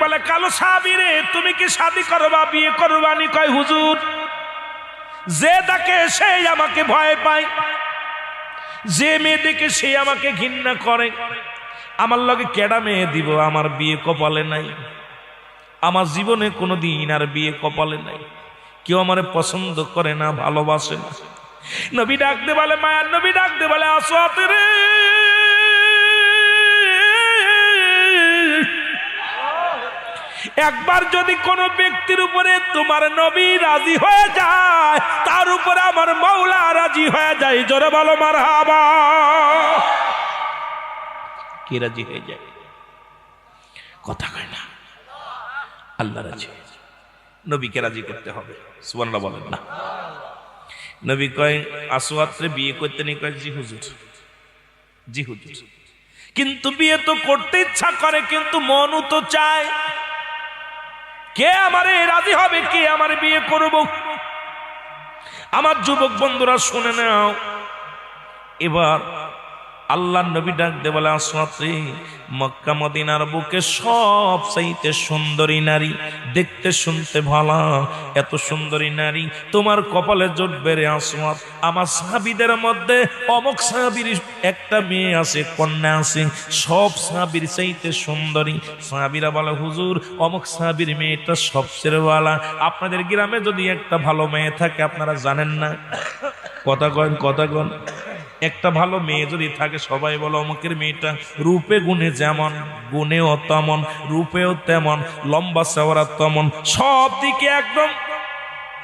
বলে, কালো সাহাবী রে, তুমি কি শাদী করবা, বিয়ে করবা? নি কয়, হুজুর, যে দেখে সেই আমাকে ভয় পায়, যে মেয়ে দেখে সে আমাকে ঘৃণা করে। আমার লগে কেডা মেয়ে দিব? আমার বিয়ে কপালে নাই, আমার জীবনে কোনোদিন আর বিয়ে কপালে নাই। কেউ আমারে পছন্দ করে না, ভালোবাসে না। নবী ডাকতে বলে, মায়ার নবী ডাকতে বলে, আসওয়াত রে, একবার যদি কোনো ব্যক্তির উপরে তোমার নবী রাজি হয়ে যায়, তার উপরে আমার মাওলা রাজি হয়ে যায়। জোরে বলো মারহাবা। কি রাজি হয়ে যায়? কথা কয় না। আল্লাহ রাজি, নবীকে রাজি করতে হবে। সুবহানাল্লাহ বলেন না। নবী কয়, আসওয়াতরে বিয়ে করতে নি? কয়, জি হুজুর, জি হুজুর। কিন্তু বিয়ে তো করতে ইচ্ছা করে, কিন্তু মনও তো চায়। কে আমারে রাজি হবে, কে আমার বিয়ে করব? আমার যুবক বন্ধুরা শুনে নাও, এবার আল্লাহর নবী ডাক দে বলে, আসওয়াত রে, মক্কা মদিনার বুকে সব চাইতে সুন্দরী নারী, দেখতে শুনতে ভালো, এত সুন্দরী নারী তোমার কপালে জুটবে রে আসওয়াত। আমার সাহাবীদের মধ্যে অমুক সাহাবীর একটা মেয়ে আছে, কন্যা আছে, সব সাহাবীর চাইতে সুন্দরী। সাহাবীরা বলে, হুজুর, অমুক সাহাবীর মেয়েটা সবচেয়ে ভালো। আপনাদের গ্রামে যদি একটা ভালো মেয়ে থাকে, আপনারা জানেন না? কথা কন, কথা কন। একটা ভালো মেয়ে যদি থাকে, সবাই বলো অমুকের মেয়েটা রূপে গুণে যেমন, গুণেও তেমন, রূপেও তেমন, লম্বা চওড়া তেমন, সব দিকে একদম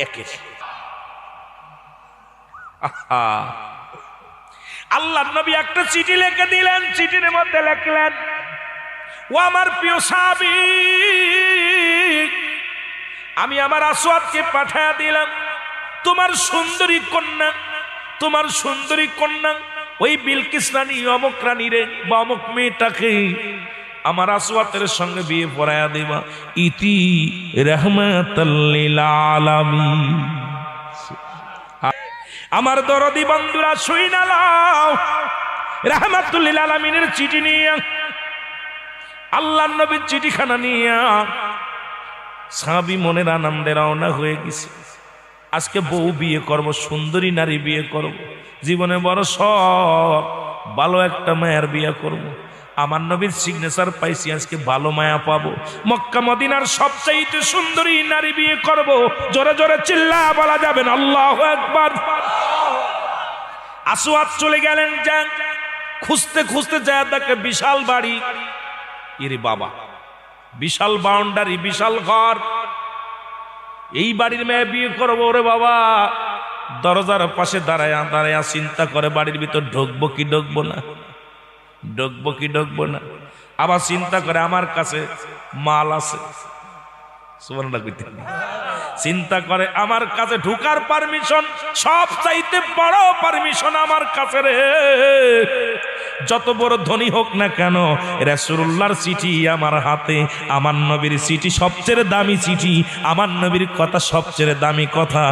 একে। আল্লাহর নবী একটা চিঠি লিখে দিলেন। চিঠির মধ্যে লিখলেন, ও আমার প্রিয় সাহাবী, আমি আমার আসওয়াতকে পাঠিয়ে দিলাম তোমার সুন্দরী কন্যা, তোমার সুন্দরী কন্যা ওই বিলকিস রানী, অমুক রানী রে বা অমুক মেয়েটাকে আমার আসওয়াতের সঙ্গে বিয়ে পড়ায়া দিবা। ইতি রাহমাতাল লিল আলামিন। আমার দরদি বন্ধুরা শুইনা লাও, রাহমাতুল লিল আলামিনের চিঠি নিয়ে, আল্লাহর নবীর চিঠিখানা নিয়ে সাহাবী মনের আনন্দে রওনা হয়ে গেছে। আজকে বউ বিয়ে করব, সুন্দরী নারী বিয়ে করব, জীবনে বড় শখ, ভালো একটা মায়ের বিয়ে করব। আমার নবীর সিগনেচার পাইছি, আজকে ভালো মায়া পাবো। মক্কা মদিনার সবচাইতে সুন্দরী নারী বিয়ে করব। জোরে জোরে চিল্লা বলা যাবেন আল্লাহু আকবার। আসওয়াত চলে গেলেন, যান খুঁজতে খুঁজতে যায় দেখে বিশাল বাড়ি। এরে বাবা, বিশাল বাউন্ডারি, বিশাল ঘর, এই বাড়ির মেয়ে বিয়ে করবো। ওরে বাবা, দরজার পাশে দাঁড়ায়া দাঁড়ায়া চিন্তা করে, বাড়ির ভিতর ঢুকবো কি ঢুকবো না, ঢুকবো কি ঢুকবো না। আবার চিন্তা করে, আমার কাছে মাল আছে। সুবহানাল্লাহ কইতে চিন্তা করে, আমার কাছে ঢুকার পারমিশন, সব চাইতে বড় পারমিশন আমার কাছে রে। যত বড় ধনী হোক না কেন, রাসূলুল্লাহর চিঠি আমার হাতে, আমার নবীর চিঠি সবচেয়ে দামি চিঠি, আমার নবীর কথা সবচেয়ে দামি কথা,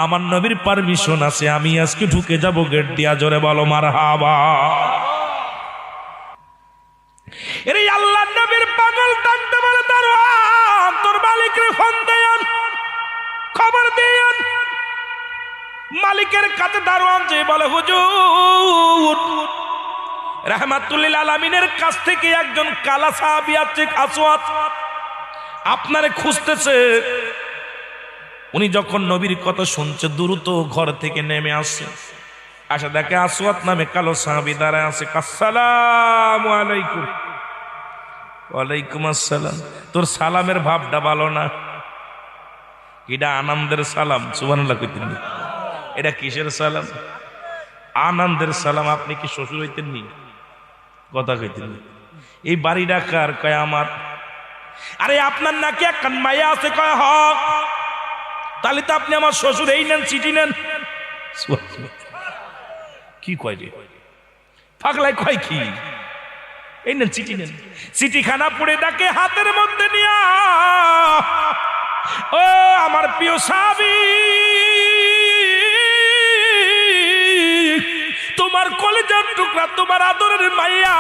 আমার নবীর পারমিশন আছে, আমি আজকে ঢুকে যাব গেট দিয়া। জোরে বলো মারহাবা। এর আল্লাহর নবীর পাগল ডাকতে বলে, দারোয়ান, তোর মালিকের ফোন দেন, খবর দেন। মালিকের কাছে দারোয়ান যে বলে, হুজুর, রাহমাতুল লিল আলামিনের কাছ থেকে একজন কালা সাহাবী আছে, আসওয়াত, আপনারে খুঁজতেছে। উনি যখন নবীর কথা শুনছে, দ্রুত ঘর থেকে নেমে আসছে, আসা দেখে আসওয়াত নামে কালো সাহাবী দাঁড়ায় আছে। আসসালামু আলাইকুম। ওয়ালাইকুম আসসালাম। তোর সালামের ভাবটা ভালো না, এটা আনন্দের সালাম। সুবহানাল্লাহ কইতেন, এটা কিসের সালাম? আনন্দের সালাম। আপনি কি শ্বশুর হইতেন নি? কথা কইতেন। এই বাড়ি ডাকার? কয় আমার। আরে আপনার নাকি একটা মায়া আছে? কয় হ। তাহলে তো আপনি আমার শ্বশুর, এই নেন চিঠি নেন। কি কয় রে পাগলাই, কয় কি? এই নেন চিঠি নেন। চিঠিখানা পড়ে দেখে হাতের মধ্যে নিয়া, ও আমার প্রিয় সাহাবী, তোমার কলিজার টুকরা, তোমার আদরের মাইয়া